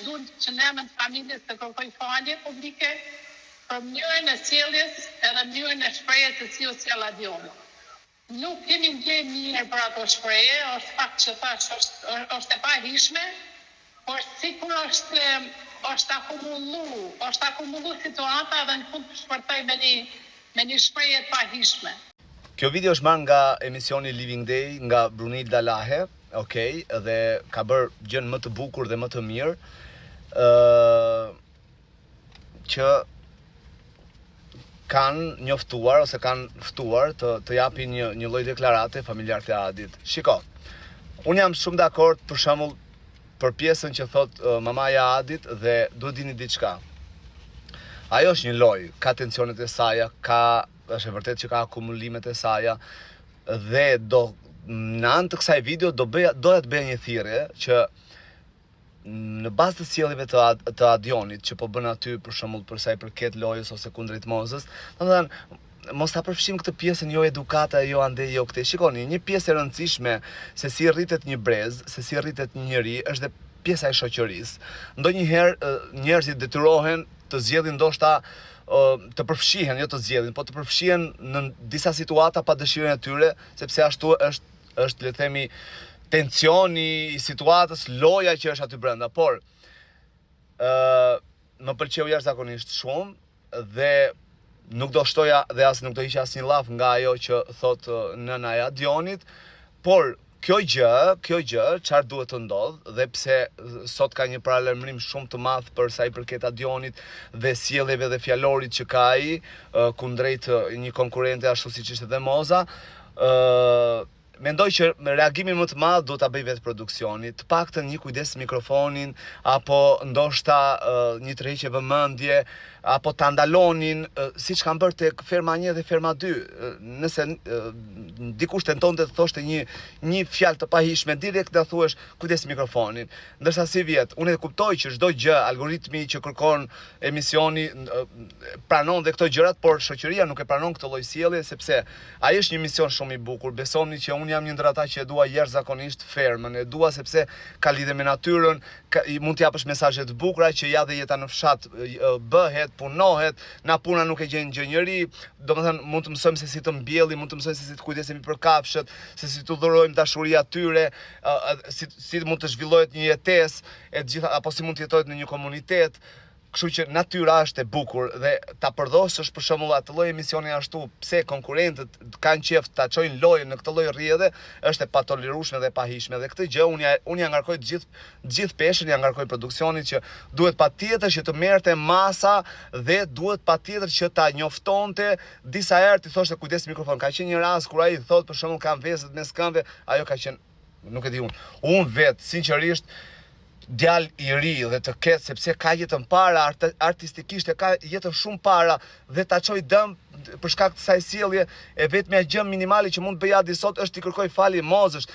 duhet që ne me familjes të kërkoj falje publike për mënyrën e sjelljes edhe mënyrën e shprehjes të si o sjell Adioni. Nuk kemi ndjenjë mirë për ato shprehje, është fakt që thash është e pahishme, por sikur është akumullu situata dhe në fund shpërtoj me një shprehje të pahishme. Kjo video është marrë nga emisioni Living Day nga Brunilda Lahe, okay, dhe ka bërë gjën më të bukur dhe më të mirë, që kanë njoftuar ose kanë ftuar të japin një lloj deklarate familjarët e Adit. Shiko, unë jam shumë dakord për shembull për pjesën që thot mamaja e Adit dhe duhet dini diçka. Ajo është një lojë, ka tensionet e saja, është e vërtet që ka akumulimet e saja dhe në anë të kësaj video doja të bëja një thirrje që në bazë të sjelljeve të Adionit që po bën aty për shembull për sa i përket lojës ose kundrejt Mozës, domethënë mos ta përfshim këtë pjesën jo edukata, jo ande, jo këtë. Shikoni, një pjesë e rëndësishme se si rritet një brez, se si rritet një njeri, është dhe pjesa e shoqërisë. Ndonjëherë njerëzit detyrohen të zgjedhin ndoshta të përfshihen, jo të zgjedhin, po të përfshihen në disa situata pa dëshirën e tyre, sepse ashtu është le të themi tensioni i situatës, loja që është aty brenda. Por më pëlqeu jashtëzakonisht shumë dhe nuk do shtoja dhe as nuk do hiqja asnjë llaf nga ajo që thot nëna e Adionit, por kjo gjë çfarë duhet të ndodh dhe pse sot ka një paralajmërim shumë të madh për sa i përket Adionit dhe sjelljeve dhe fjalorit që ka ai kundrejt një konkurrente ashtu siç ishte dhe Moza, mendoj që reagimin më të madh duhet ta bëj vetë produksioni, të paktën një kujdes mikrofonin apo ndoshta një tërheqje vëmendje apo ta ndalonin siç kanë bërë tek Ferma 1 dhe Ferma 2. Nëse dikush tentonte të thoshte një fjalë të pahishme, direkt ta thuash kujdes mikrofonin. Ndërsa si vjet, unë e kuptoj që çdo gjë, algoritmi që kërkon emisioni pranon dhe këto gjërat, por shoqëria nuk e pranon këtë lloj sjellje sepse ai është një emision shumë i bukur. Besoni që unë jam një ndër ata që e dua jashtëzakonisht Fermën, e dua sepse ka lidhje me natyrën, mund të japësh mesazhe të bukura që ja dhe jeta në fshat bëhet, punohet, na puna nuk e gjen gjë njëri, domethënë mund të mësojmë se si të mbjellim, mund të mësojmë se si të kujdesemi për kafshët, se si të dhurojmë dashuria atyre, si mund të zhvillohet një jetesë e gjitha apo si mund të jetohet në një komunitet. Kështu që natyra është e bukur dhe ta përdosësh për shembull atë lloj emisioni ashtu, pse konkurrentët kanë qejf ta çojnë lojën në këtë lloj rrjedhe, është e patolerueshme dhe e pahishme. Dhe këtë gjë unë ja ngarkoj të gjithë peshën, ja ngarkoj produksionit që duhet patjetër që të merrte masa dhe duhet patjetër që ta njoftonte disa herë të thoshte kujdes mikrofon. Ka qenë një rast kur ai thotë për shembull kanë vezët mes këmbëve, ajo ka qenë, nuk e di unë. Unë vetë sinqerisht djalë i ri dhe të ketë, sepse ka jetën para, artistikisht e ka jetën shumë para dhe ta çoj dëm për shkak të kësaj sjellje, e vetmja gjë minimale që mund të bëj Adi sot është t'i kërkoj falje Mozës,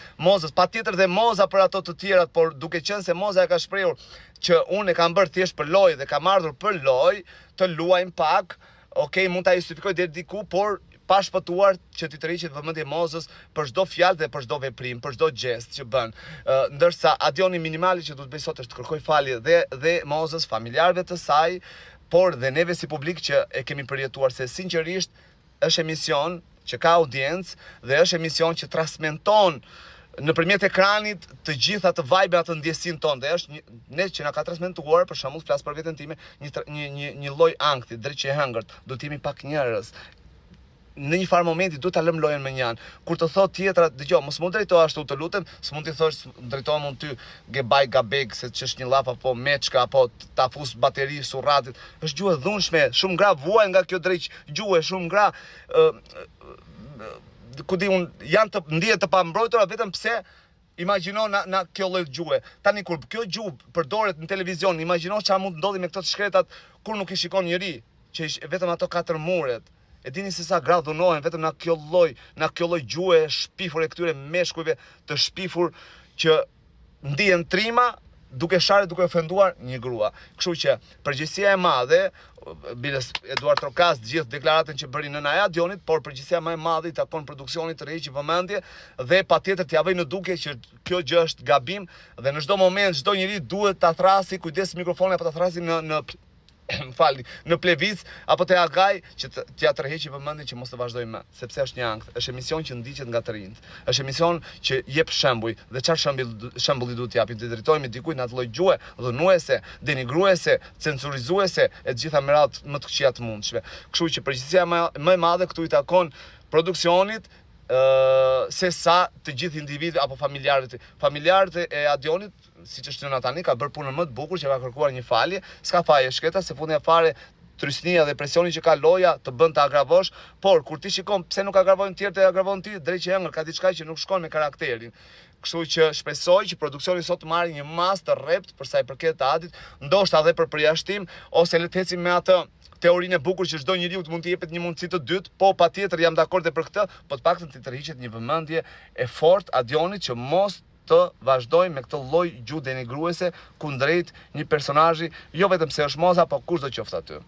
patjetër dhe Moza për ato të tjerat, por duke qenë se Moza e ka shprehur që unë e kam bërë thjesht për lojë dhe kam ardhur për lojë, të luajmë pak, okay, mund ta justifikoj deri diku, por pa shpëtuar që ti tërhiqet vëmendje Mozës për çdo fjalë dhe për çdo veprim, për çdo gjest që bën. Ndërsa Adioni minimali që duhet bëj sot është të kërkoj falje dhe Mozës, familjarëve të saj, por dhe neve si publik që e kemi përjetuar, se sinqerisht është emision që ka audiencë dhe është emision që transmeton nëpërmjet ekranit të gjitha të vibe atë ndjesinë tonë. Dhe është ne që na ka transmetuar, për shembull, flas për veten time, një lloj ankthi, drejt që e hëngërt, do të jemi pak njerëz. Në një farë momenti duhet ta lëm lojën me një anë. Kur të thot tjetra, dëgjoj, mos mund drejto ashtu, të lutem, s'mund t'i thosh drejtohem unë ty gebaj gabeg se ç'është një llaf apo meçka apo ta fus bateri surratit. Është gjuhë dhunshme, shumë gra vuajnë nga kjo drejt gjuhë, shumë gra ku di un janë të ndihen të pambrojtura vetëm pse imagjino na kjo lloj gjuhë. Tani kur kjo gjuhë përdoret në televizion, imagjino çfarë mund ndodhi me këto shkretat kur nuk i shikon njëri, që vetëm ato katër muret. E dini se sa gra dhunohen vetëm na kjo lloj gjuhë shpifur e këtyre meshkujve të shpifur që ndihen trima duke sharë, duke ofenduar një grua. Kështu që përgjegjësia e madhe, bilës Eduard Trokas gjithë deklaratën që bëri nëna e Adionit, por përgjegjësia më e madhe i takon produksionit të rreqi vëmendje dhe patjetër t'ia vëj në duke që kjo gjë është gabim dhe në çdo moment çdo njeri duhet ta thrasi kujdes mikrofonin apo ta thrasi në plevic apo te agaj që t'ia tërheqi vëmendjen që mos të vazhdojmë më, sepse është një ankth, është emision që ndiqet nga të rinjt. Është emision që jep shembuj dhe çfarë shembulli duhet t'japim, të drejtojmë dikujt në atë lloj gjuhe, dhunuese, denigruese, censurizuese e të gjitha merat më të këqija të mundshme. Kështu që përgjegjësia më e madhe këtu i takon produksionit se sa të gjithë individë apo familjarët e Adionit, siç është nëna tani, ka bërë punën më të bukur që ka kërkuar një falje, s'ka faje shketa se fundi fare trysnia dhe presioni që ka loja të bën të agravosh, por kur ti shikon pse nuk agravojnë tjerë të agravon ti, drejt që ëngër ka diçka që nuk shkon me karakterin. Kështu që shpresoj që produksioni sot të marrë një mas të rrept për sa i përket të Adit, ndoshta edhe për përjashtim ose le të ecim me atë teorinë e bukur që çdo njeriu mund të jepet një mundësi të dytë, po patjetër jam dakord për këtë, po të paktën të tërhiqet një vëmendje e fortë Adionit që mos të vazhdojmë me këtë lloj gjuhë denigruese kundrejt një personazhi, jo vetëm se është moza, po kushdo qoftë aty.